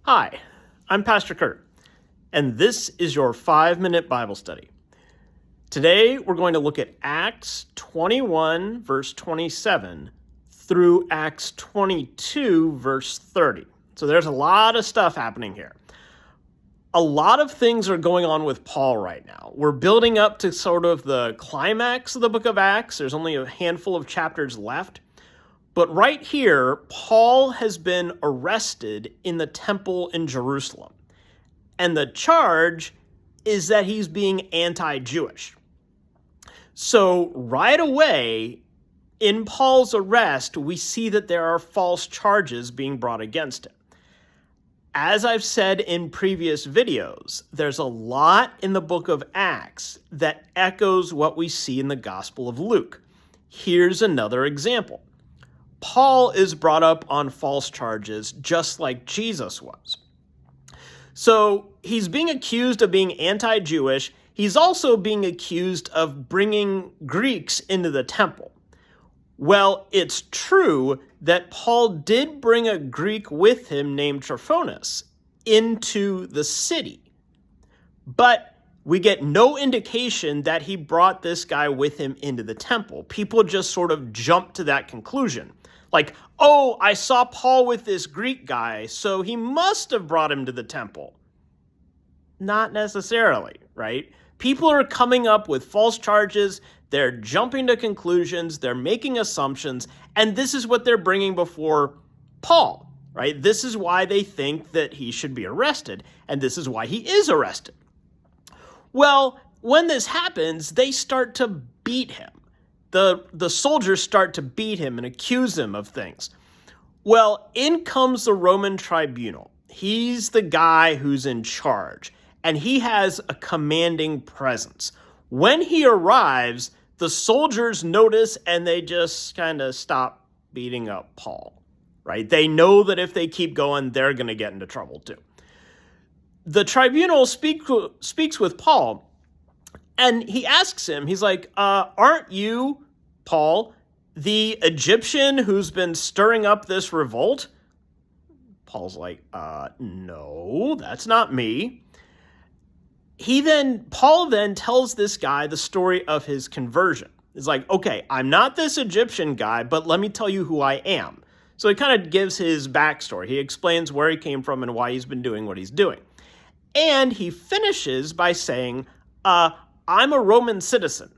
Hi, I'm Pastor Kurt, and this is your 5-minute Bible study. Today, we're going to look at Acts 21, verse 27, through Acts 22, verse 30. So there's a lot of stuff happening here. A lot of things are going on with Paul right now. We're building up to sort of the climax of the book of Acts. There's only a handful of chapters left. But right here, Paul has been arrested in the temple in Jerusalem. And the charge is that he's being anti-Jewish. So right away, in Paul's arrest, we see that there are false charges being brought against him. As I've said in previous videos, there's a lot in the book of Acts that echoes what we see in the Gospel of Luke. Here's another example. Paul is brought up on false charges just like Jesus was. So he's being accused of being anti-Jewish. He's also being accused of bringing Greeks into the temple. Well, it's true that Paul did bring a Greek with him named Trophimus into the city, but we get no indication that he brought this guy with him into the temple. People just sort of jump to that conclusion. Like, oh, I saw Paul with this Greek guy, so he must have brought him to the temple. Not necessarily, right? People are coming up with false charges. They're jumping to conclusions. They're making assumptions. And this is what they're bringing before Paul, right? This is why they think that he should be arrested. And this is why he is arrested. Well, when this happens, they start to beat him. The soldiers start to beat him and accuse him of things. Well, in comes the Roman tribunal. He's the guy who's in charge, and he has a commanding presence. When he arrives, the soldiers notice and they just kind of stop beating up Paul, right? They know that if they keep going, they're going to get into trouble too. The tribunal speaks with Paul, and he asks him, he's like, aren't you, Paul, the Egyptian who's been stirring up this revolt? Paul's like, no, that's not me. Paul then tells this guy the story of his conversion. He's like, okay, I'm not this Egyptian guy, but let me tell you who I am. So he kind of gives his backstory. He explains where he came from and why he's been doing what he's doing. And he finishes by saying, I'm a Roman citizen.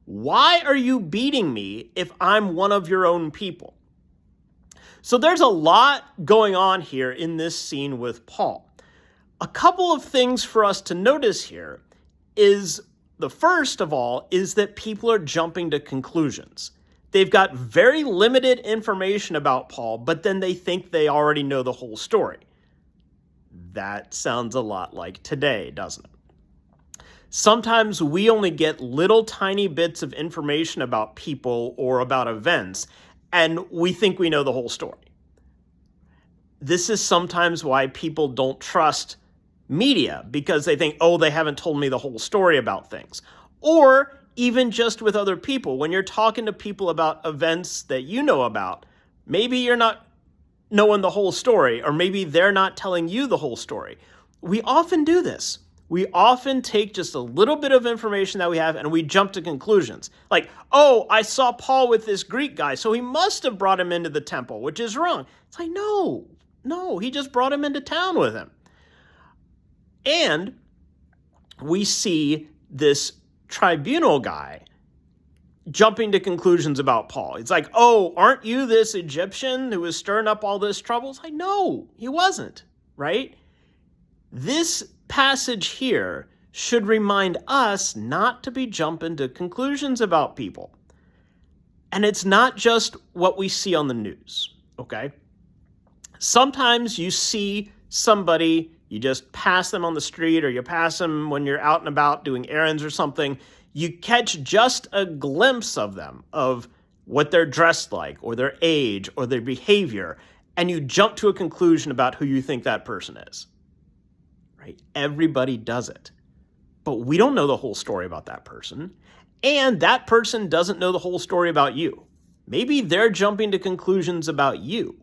Why are you beating me if I'm one of your own people? So there's a lot going on here in this scene with Paul. A couple of things for us to notice here is, the first of all, is that people are jumping to conclusions. They've got very limited information about Paul, but then they think they already know the whole story. That sounds a lot like today, doesn't it? Sometimes we only get little tiny bits of information about people or about events, and we think we know the whole story. This is sometimes why people don't trust media, because they think, oh, they haven't told me the whole story about things. Or even just with other people, when you're talking to people about events that you know about, maybe you're not knowing the whole story, or maybe they're not telling you the whole story. We often do this. We often take just a little bit of information that we have and we jump to conclusions. Like, oh, I saw Paul with this Greek guy, so he must have brought him into the temple, which is wrong. It's like, no, he just brought him into town with him. And we see this tribunal guy jumping to conclusions about Paul. It's like, oh, aren't you this Egyptian who was stirring up all this trouble? It's like, no, he wasn't, right? This passage here should remind us not to be jumping to conclusions about people. And it's not just what we see on the news, okay? Sometimes you see somebody, you just pass them on the street, or you pass them when you're out and about doing errands or something. You catch just a glimpse of them, of what they're dressed like, or their age, or their behavior, and you jump to a conclusion about who you think that person is. Right? Everybody does it. But we don't know the whole story about that person, and that person doesn't know the whole story about you. Maybe they're jumping to conclusions about you.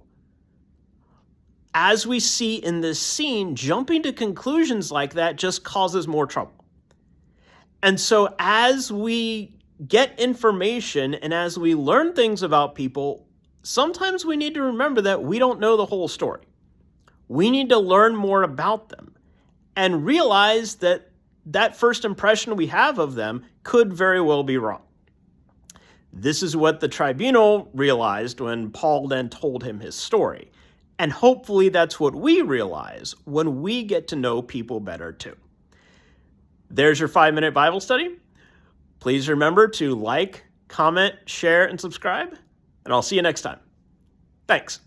as we see in this scene, jumping to conclusions like that just causes more trouble. And so as we get information and as we learn things about people, sometimes we need to remember that we don't know the whole story. We need to learn more about them and realize that that first impression we have of them could very well be wrong. This is what the tribunal realized when Paul then told him his story. And hopefully that's what we realize when we get to know people better too. There's your 5-minute Bible study. Please remember to like, comment, share, and subscribe. And I'll see you next time. Thanks.